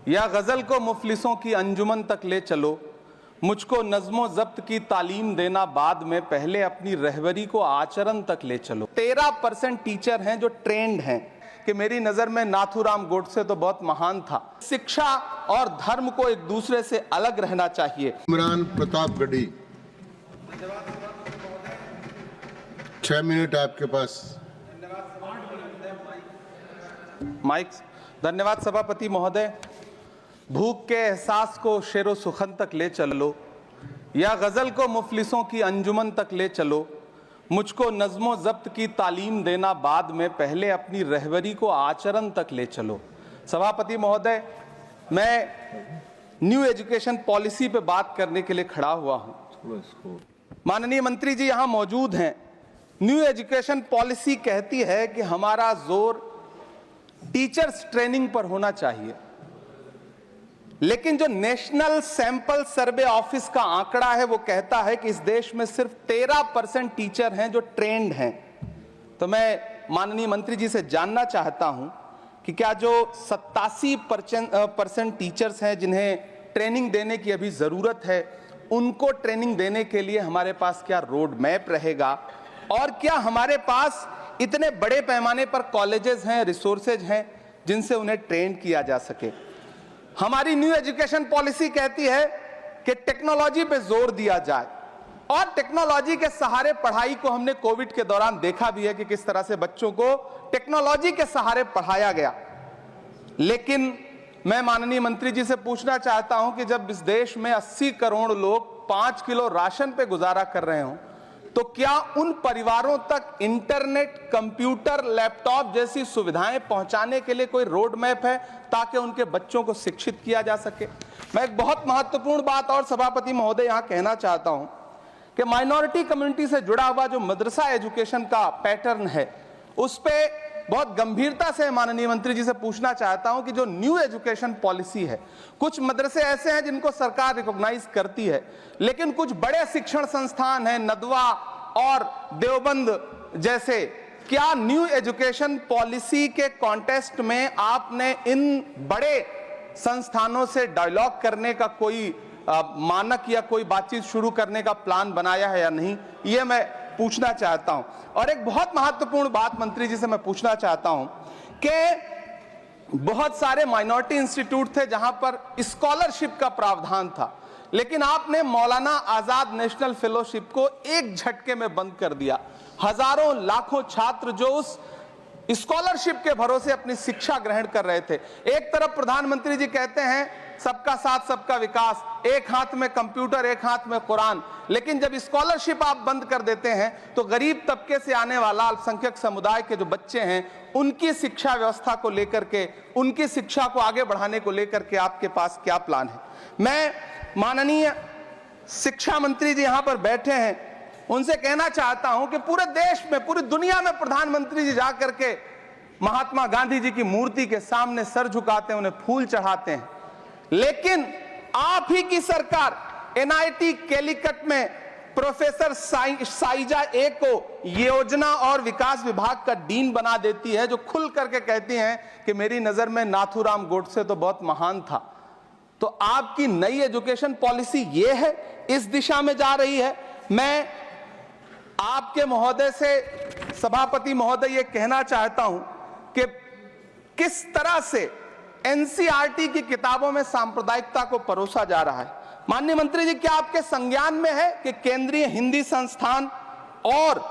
या गजल को मुफलिसों की अंजुमन तक ले चलो, मुझको नज़्मो ज़ब्त की तालीम देना बाद में, पहले अपनी रहबरी को आचरण तक ले चलो। 13% टीचर हैं जो ट्रेंड हैं कि मेरी नजर में नाथूराम गोडसे तो बहुत महान था। शिक्षा और धर्म को एक दूसरे से अलग रहना चाहिए। इमरान प्रतापगढ़ी, 6 मिनट आपके पास। माइक। धन्यवाद सभापति महोदय। भूख के एहसास को शेरो सुखन तक ले चलो, या गजल को मुफलिसों की अंजुमन तक ले चलो, मुझको नज़्मो ज़ब्त की तालीम देना बाद में, पहले अपनी रहबरी को आचरण तक ले चलो। सभापति महोदय, मैं न्यू एजुकेशन पॉलिसी पे बात करने के लिए खड़ा हुआ हूं। माननीय मंत्री जी यहां मौजूद हैं। न्यू एजुकेशन पॉलिसी कहती है कि हमारा जोर टीचर्स ट्रेनिंग पर होना चाहिए, लेकिन जो नेशनल सैंपल सर्वे ऑफिस का आंकड़ा है वो कहता है कि इस देश में सिर्फ 13% टीचर हैं जो ट्रेंड हैं। तो मैं माननीय मंत्री जी से जानना चाहता हूं कि क्या जो 87% टीचर्स हैं जिन्हें ट्रेनिंग देने की अभी जरूरत है, उनको ट्रेनिंग देने के लिए हमारे पास क्या रोड मैप रहेगा, और क्या हमारे पास इतने बड़े पैमाने पर कॉलेजेस हैं, रिसोर्सेज हैं जिनसे उन्हें ट्रेन किया जा सके। हमारी न्यू एजुकेशन पॉलिसी कहती है कि टेक्नोलॉजी पे जोर दिया जाए, और टेक्नोलॉजी के सहारे पढ़ाई को हमने कोविड के दौरान देखा भी है कि किस तरह से बच्चों को टेक्नोलॉजी के सहारे पढ़ाया गया। लेकिन मैं माननीय मंत्री जी से पूछना चाहता हूं कि जब इस देश में 80 करोड़ लोग 5 किलो राशन पे गुजारा कर रहे हों, तो क्या उन परिवारों तक इंटरनेट, कंप्यूटर, लैपटॉप जैसी सुविधाएं पहुंचाने के लिए कोई रोड मैप है ताकि उनके बच्चों को शिक्षित किया जा सके? मैं एक बहुत महत्वपूर्ण बात और सभापति महोदय यहां कहना चाहता हूं कि माइनॉरिटी कम्युनिटी से जुड़ा हुआ जो मदरसा एजुकेशन का पैटर्न है, उस पे बहुत गंभीरता से माननीय मंत्री जी से पूछना चाहता हूं कि जो न्यू एजुकेशन पॉलिसी है, कुछ मदरसे ऐसे हैं जिनको सरकार रिकॉग्नाइज करती है, लेकिन कुछ बड़े शिक्षण संस्थान हैं, नदवा और देवबंद जैसे, क्या न्यू एजुकेशन पॉलिसी के कॉन्टेस्ट में आपने इन बड़े संस्थानों से डायलॉग करने का कोई मानक या कोई बातचीत शुरू करने का प्लान बनाया है या नहीं, ये मैं पूछना चाहता हूं। और एक बहुत महत्वपूर्ण बात मंत्री जी से मैं पूछना चाहता हूं कि बहुत सारे माइनॉरिटी इंस्टीट्यूट थे जहां पर स्कॉलरशिप का प्रावधान था, लेकिन आपने मौलाना आजाद नेशनल फेलोशिप को एक झटके में बंद कर दिया। हजारों लाखों छात्र जो उस स्कॉलरशिप के भरोसे अपनी शिक्षा ग्रहण कर रहे थे। एक तरफ प्रधानमंत्री जी कहते हैं सबका साथ सबका विकास, एक हाथ में कंप्यूटर एक हाथ में कुरान, लेकिन जब स्कॉलरशिप आप बंद कर देते हैं तो गरीब तबके से आने वाला अल्पसंख्यक समुदाय के जो बच्चे हैं, उनकी शिक्षा व्यवस्था को लेकर के, उनकी शिक्षा को आगे बढ़ाने को लेकर के आपके पास क्या प्लान है? मैं माननीय शिक्षा मंत्री जी यहां पर बैठे हैं, उनसे कहना चाहता हूं कि पूरे देश में, पूरी दुनिया में प्रधानमंत्री जी जाकर के महात्मा गांधी जी की मूर्ति के सामने सर झुकाते हैं, उन्हें फूल चढ़ाते हैं, लेकिन आप ही की सरकार एनआईटी कैलीकट में प्रोफेसर साइजा ए को योजना और विकास विभाग का डीन बना देती है, जो खुल करके कहती हैं कि मेरी नजर में नाथूराम गोडसे तो बहुत महान था। तो आपकी नई एजुकेशन पॉलिसी ये है, इस दिशा में जा रही है। मैं आपके महोदय से, सभापति महोदय, ये कहना चाहता हूं कि किस तरह से एनसीईआरटी की किताबों में सांप्रदायिकता को परोसा जा रहा है। माननीय मंत्री जी, क्या आपके संज्ञान में है कि केंद्रीय हिंदी संस्थान और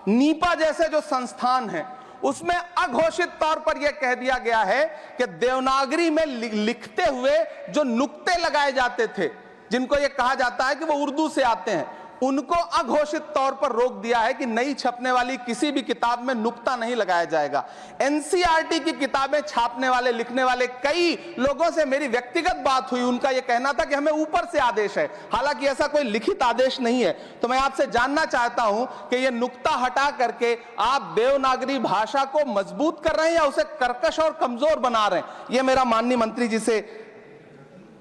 नीपा जैसे जो संस्थान हैं, उसमें अघोषित तौर पर यह कह दिया गया है कि देवनागरी में लिखते हुए जो नुक्ते लगाए जाते थे, जिनको यह कहा जाता है कि वो उर्दू से आते हैं, उनको अघोषित तौर पर रोक दिया है कि नई छपने वाली किसी भी किताब में नुक्ता नहीं लगाया जाएगा। एनसीईआरटी की किताबें छापने वाले, लिखने वाले कई लोगों से मेरी व्यक्तिगत बात हुई, उनका यह कहना था कि हमें ऊपर से आदेश है, हालांकि ऐसा कोई लिखित आदेश नहीं है। तो मैं आपसे जानना चाहता हूं कि यह नुक्ता हटा करके आप देवनागरी भाषा को मजबूत कर रहे हैं या उसे कर्कश और कमजोर बना रहे हैं? यह मेरा माननीय मंत्री जी से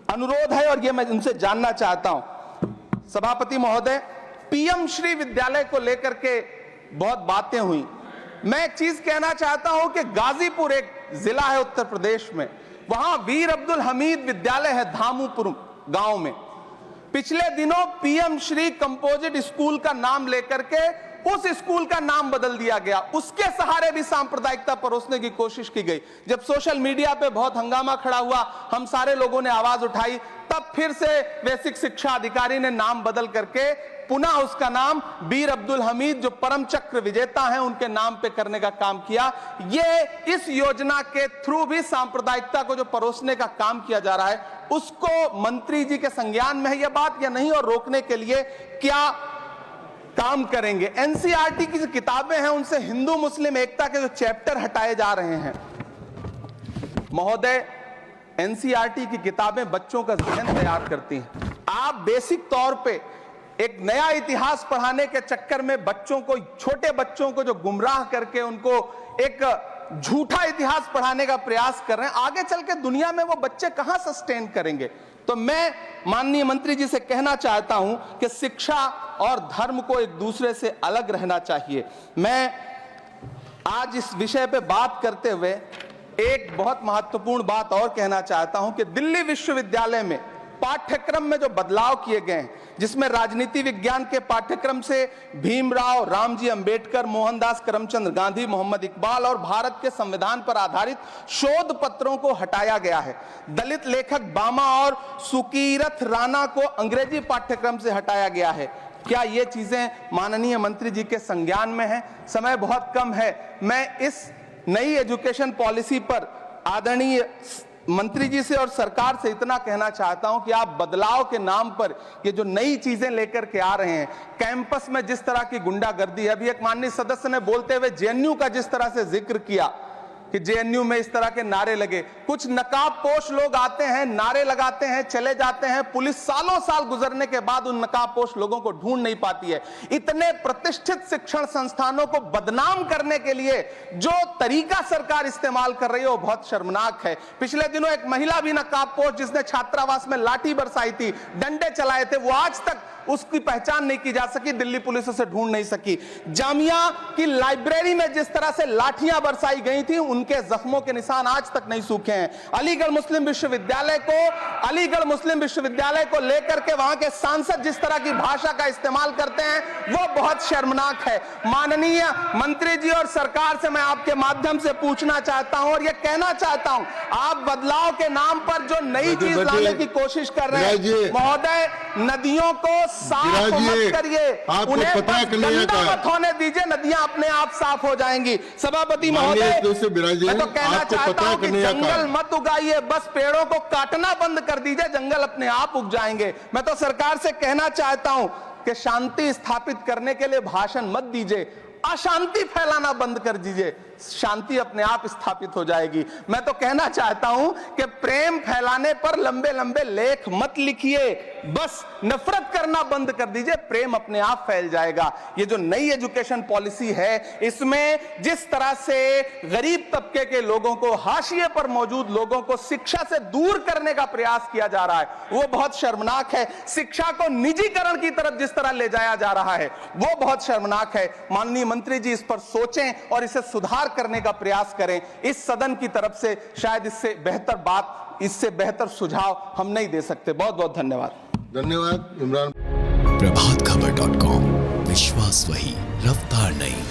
अनुरोध है और यह मैं उनसे जानना चाहता हूं। सभापति महोदय, पीएम श्री विद्यालय को लेकर के बहुत बातें हुई। मैं एक चीज कहना चाहता हूं कि गाजीपुर एक जिला है उत्तर प्रदेश में, वहां वीर अब्दुल हमीद विद्यालय है धामूपुर गांव में। पिछले दिनों पीएम श्री कंपोजिट स्कूल का नाम लेकर के उस स्कूल का नाम बदल दिया गया। उसके सहारे भी सांप्रदायिकता परोसने की कोशिश की गई। जब सोशल मीडिया पे बहुत हंगामा खड़ा हुआ, हम सारे लोगों ने आवाज उठाई, तब फिर से बेसिक शिक्षा अधिकारी ने नाम बदल करके पुनः उसका नाम वीर अब्दुल हमीद, जो परम चक्र विजेता हैं, उनके नाम पे करने का काम किया। ये इस योजना के थ्रू भी सांप्रदायिकता को जो परोसने का काम किया जा रहा है, उसको मंत्री जी के संज्ञान में है यह बात या नहीं, और रोकने के लिए क्या काम करेंगे। एनसीईआरटी की जो किताबें हैं उनसे हिंदू मुस्लिम एकता के जो चैप्टर हटाए जा रहे हैं। महोदय, एनसीईआरटी की किताबें बच्चों का ज़हन तैयार करती हैं। आप बेसिक तौर पे एक नया इतिहास पढ़ाने के चक्कर में बच्चों को, छोटे बच्चों को जो गुमराह करके उनको एक झूठा इतिहास पढ़ाने का प्रयास कर रहे हैं, आगे चल के दुनिया में वो बच्चे कहां सस्टेन करेंगे। तो मैं माननीय मंत्री जी से कहना चाहता हूं कि शिक्षा और धर्म को एक दूसरे से अलग रहना चाहिए। मैं आज इस विषय पे बात करते हुए एक बहुत महत्वपूर्ण बात और कहना चाहता हूं कि दिल्ली विश्वविद्यालय में पाठ्यक्रम में जो बदलाव किए गए हैं, जिसमें राजनीति विज्ञान के पाठ्यक्रम से भीमराव, रामजी अंबेडकर, मोहनदास करमचंद गांधी, मोहम्मद इकबाल और भारत के संविधान पर आधारित शोध पत्रों को हटाया गया है। दलित लेखक बामा और सुकीरथ राणा को अंग्रेजी पाठ्यक्रम से हटाया गया है। क्या ये चीजें माननीय मंत्री जी के संज्ञान में है? समय बहुत कम है। मैं इस नई एजुकेशन पॉलिसी पर आदरणीय मंत्री जी से और सरकार से इतना कहना चाहता हूं कि आप बदलाव के नाम पर ये जो नई चीजें लेकर के आ रहे हैं, कैंपस में जिस तरह की गुंडागर्दी है, अभी एक माननीय सदस्य ने बोलते हुए जेएनयू का जिस तरह से जिक्र किया कि जेएनयू में इस तरह के नारे लगे, कुछ नकाबपोश लोग आते हैं, नारे लगाते हैं, चले जाते हैं, पुलिस सालों साल गुजरने के बाद उन नकाबपोश लोगों को ढूंढ नहीं पाती है। इतने प्रतिष्ठित शिक्षण संस्थानों को बदनाम करने के लिए जो तरीका सरकार इस्तेमाल कर रही है वो बहुत शर्मनाक है। पिछले दिनों एक महिला भी नकाबपोश, जिसने छात्रावास में लाठी बरसाई थी, डंडे चलाए थे, वो आज तक उसकी पहचान नहीं की जा सकी, दिल्ली पुलिस उसे ढूंढ नहीं सकी। जामिया की लाइब्रेरी में जिस तरह से लाठियां बरसाई गई थी, उनके जख्मों के निशान आज तक नहीं सूखे हैं। अलीगढ़ मुस्लिम विश्वविद्यालय को लेकर के वहां के सांसद जिस तरह की भाषा का इस्तेमाल करते हैं, वो बहुत शर्मनाक है। माननीय मंत्री जी और सरकार से मैं आपके माध्यम से पूछना चाहता हूं और ये कहना चाहता हूं, आप बदलाव के नाम पर जो नई चीज लाने की कोशिश कर रहे हैं, महोदय, नदियों को साफ मत करिए, उन्हें गंदा मत होने दीजिए, नदियां अपने आप साफ हो जाएंगी। सभापति महोदय, मैं तो कहना चाहता हूं कि जंगल मत उगाइए, बस पेड़ों को काटना बंद कर दीजिए, जंगल अपने आप उग जाएंगे। मैं तो सरकार से कहना चाहता हूं कि शांति स्थापित करने के लिए भाषण मत दीजिए, अशांति फैलाना बंद कर दीजिए, शांति अपने आप स्थापित हो जाएगी। मैं तो कहना चाहता हूं कि प्रेम फैलाने पर लंबे लंबे लेख मत लिखिए, बस नफरत करना बंद कर दीजिए, प्रेम अपने आप फैल जाएगा। ये जो नई एजुकेशन पॉलिसी है, इसमें जिस तरह से गरीब तबके के लोगों को, हाशिए पर मौजूद लोगों को शिक्षा से दूर करने का प्रयास किया जा रहा है, वो बहुत शर्मनाक है। शिक्षा को निजीकरण की तरफ जिस तरह ले जाया जा रहा है, वो बहुत शर्मनाक है। माननीय मंत्री जी इस पर सोचें और इसे सुधार करने का प्रयास करें। इस सदन की तरफ से शायद इससे बेहतर बात, इससे बेहतर सुझाव हम नहीं दे सकते। बहुत बहुत धन्यवाद। धन्यवाद इमरान। प्रभातखबर.com, विश्वास वही, रफ्तार नहीं।